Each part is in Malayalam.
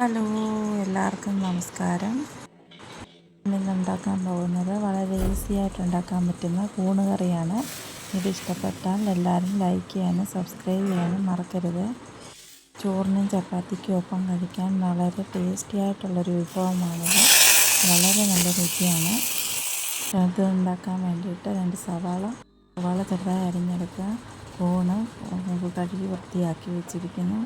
ഹലോ, എല്ലാവർക്കും നമസ്കാരം. ഇന്ന് ഉണ്ടാക്കാൻ പോകുന്നത് വളരെ ഈസി ആയിട്ട് ഉണ്ടാക്കാൻ പറ്റുന്ന കൂണ് കറിയാണ്. ഇത് ഇഷ്ടപ്പെട്ടാൽ എല്ലാവരും ലൈക്ക് ചെയ്യാനും സബ്സ്ക്രൈബ് ചെയ്യാനും മറക്കരുത്. ചോറിനും ചപ്പാത്തിക്കും ഒപ്പം കഴിക്കാൻ വളരെ ടേസ്റ്റി ആയിട്ടുള്ളൊരു വിഭവമാണിത്. വളരെ നല്ല രുചിയാണ്. ഇത് ഉണ്ടാക്കാൻ വേണ്ടിയിട്ട് 2 സവാള ചെറുതായി അരിഞ്ഞെടുക്കുക. കൂണ് കഴുകി വൃത്തിയാക്കി വെച്ചിരിക്കുന്നു.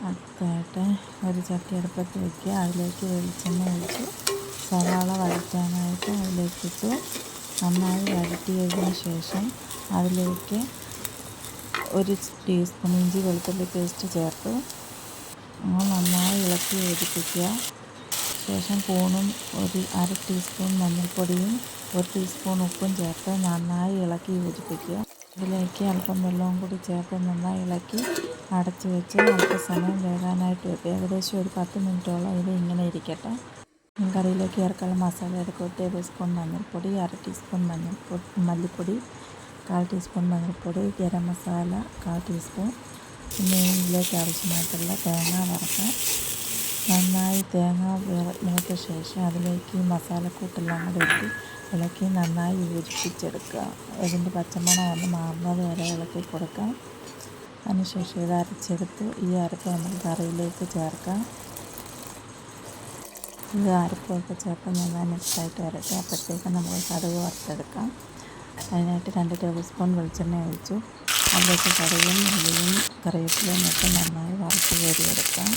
അടുത്തായിട്ട് ഒരു ചട്ടി അടുപ്പത്ത് വയ്ക്കുക. അതിലേക്ക് വെളിച്ചെണ്ണ ഒഴിച്ച് സവാള വഴറ്റാനായിട്ട് അതിലേക്ക് ഇട്ട് നന്നായി വഴറ്റിയതിന് ശേഷം അതിലേക്ക് 1 ടീസ്പൂൺ ഇഞ്ചി വെളുത്തുള്ളി പേസ്റ്റ് ചേർത്ത് നന്നായി ഇളക്കി യോജിപ്പിക്കുക. ശേഷം കൂണും 1/2 ടീസ്പൂൺ മഞ്ഞൾപ്പൊടിയും 1 ടീസ്പൂൺ ഉപ്പും ചേർത്ത് നന്നായി ഇളക്കി യോജിപ്പിക്കുക. ഇതിലേക്ക് അല്പം വെള്ളവും കൂടി ചേർത്ത് നന്നായി ഇളക്കി അടച്ച് വെച്ച് അല്പസമയം വേകാനായിട്ട് വെക്കുക. ഏകദേശം ഒരു 10 മിനിറ്റോളം ഇത് ഇങ്ങനെ ഇരിക്കട്ടെ. കറിയിലേക്ക് ചേർക്കാനുള്ള മസാല എടുക്കുക. 1 ടേബിൾ സ്പൂൺ മഞ്ഞൾപ്പൊടി, 1/2 ടീസ്പൂൺ മല്ലിപ്പൊടി, 1/4 ടീസ്പൂൺ മഞ്ഞൾപ്പൊടി, ഗരം മസാല 1/4 ടീസ്പൂൺ. പിന്നെ ഇതിലേക്ക് ആവശ്യമായിട്ടുള്ള തേങ്ങ വറുക്കുക. നന്നായി തേങ്ങ മൂത്ത ശേഷം അതിലേക്ക് മസാലക്കൂട്ടെല്ലാം കൂടി ഇട്ട് ഇളക്കി നന്നായി യോജിപ്പിച്ചെടുക്കുക. ഇതിൻ്റെ പച്ചമണം ഒന്ന് മാറുന്നത് വരെ ഇളക്കി കൊടുക്കാം. അതിനുശേഷം ഇത് അരച്ചെടുത്ത് ഈ അരപ്പ് നമുക്ക് കറിയിലേക്ക് ചേർക്കാം. ഇത് അരപ്പൊക്കെ ചേർത്ത് നന്നായി മിക്സായിട്ട് വരട്ടെ. അപ്പോഴത്തേക്ക് നമുക്ക് കടുക് വറുത്തെടുക്കാം. അതിനായിട്ട് 2 ടേബിൾ സ്പൂൺ വെളിച്ചെണ്ണ ഒഴിച്ചു. അതിലേക്ക് കടുകും ഉള്ളിയും കറിവേപ്പിലയും ഒക്കെ നന്നായി വറുത്ത് കോരിയെടുക്കാം.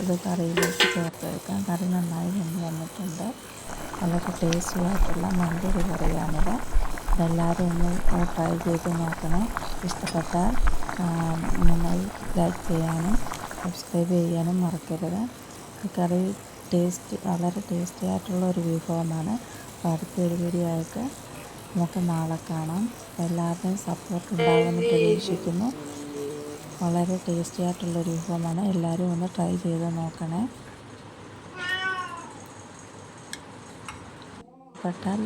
ഇത് കറിയിലേക്ക് ചേർത്തെടുക്കാം. കറി നന്നായി വെന്ത് വന്നിട്ടുണ്ട്. വളരെ ടേസ്റ്റി ആയിട്ടുള്ള നല്ലൊരു കറിയാണിത്. ഇതെല്ലാവരും ഒന്ന് ട്രൈ ചെയ്ത് നോക്കണേ. ഇഷ്ടപ്പെട്ടാൽ നന്നായി ലൈക്ക് ചെയ്യാനും സബ്സ്ക്രൈബ് ചെയ്യാനും മറക്കരുത്. ഈ കറി വളരെ ടേസ്റ്റി ആയിട്ടുള്ള ഒരു വിഭവമാണ്. അപ്പോൾ അടുത്തൊരു വീഡിയോ ആയിട്ട് നമുക്ക് നാളെ കാണാം. എല്ലാവരുടെയും സപ്പോർട്ട് ഉണ്ടാകുമെന്ന് പ്രതീക്ഷിക്കുന്നു. വളരെ ടേസ്റ്റി ആയിട്ടുള്ളൊരു വിഭവമാണ്. എല്ലാവരും ഒന്ന് ട്രൈ ചെയ്ത് നോക്കണേ. ഇഷ്ടപ്പെട്ടാൽ